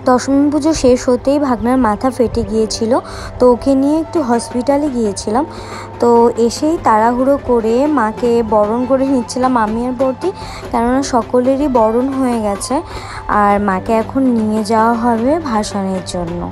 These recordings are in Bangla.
দশমী পুজো শেষ হতেই ভাগনার মাথা ফেটে গিয়েছিল, তো ওকে নিয়ে একটু হসপিটালে গিয়েছিলাম। তো এসেই তাড়াহুড়ো করে মাকে বরণ করে নিচ্ছিলাম আমি আর বৌদি, কেননা সকলেরই বরণ হয়ে গেছে আর মাকে এখন নিয়ে যাওয়া হবে ভাসানের জন্য।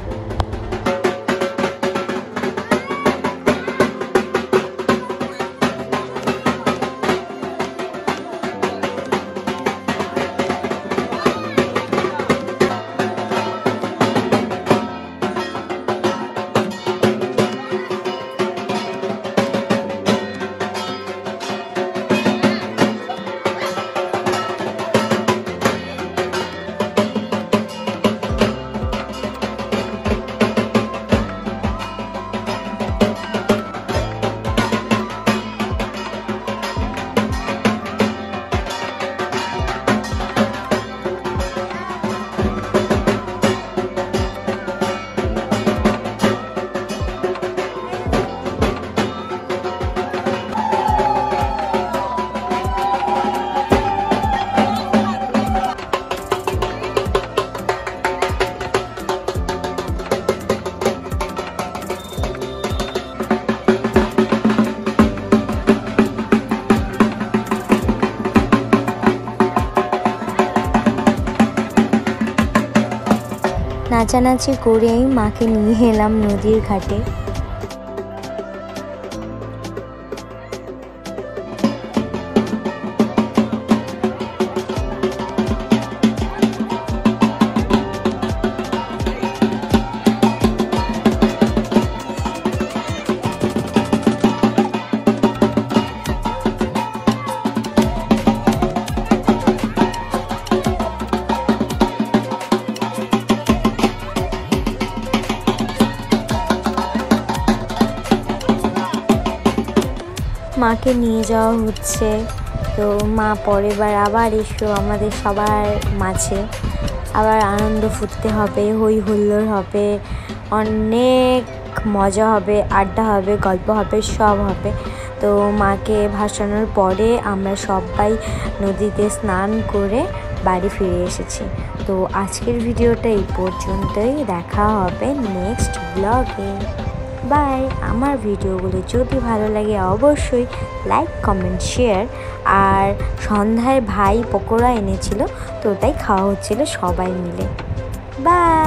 নাচানাচি করেই মাকে নিয়ে এলাম নদীর ঘাটে। মাকে নিয়ে যাওয়া হচ্ছে, তো মা পরের বার আবার এসো আমাদের সবার মাঝে, আবার আনন্দ ফুটতে হবে, হই হুল্লোড় হবে, অনেক মজা হবে, আড্ডা হবে, গল্প হবে, সব হবে। তো মাকে ভাসানোর পরে আমরা সবাই নদীতে স্নান করে বাড়ি ফিরে এসেছি। তো আজকের ভিডিওটা এই পর্যন্তই, দেখা হবে নেক্সট ব্লগে। বাই। আমার ভিডিওগুলো যদি ভালো লাগে অবশ্যই লাইক, কমেন্ট, শেয়ার। আর সন্ধ্যায় ভাই পকোড়া এনেছিল, তো তাই খাওয়া হচ্ছিল সবাই মিলে। বাই।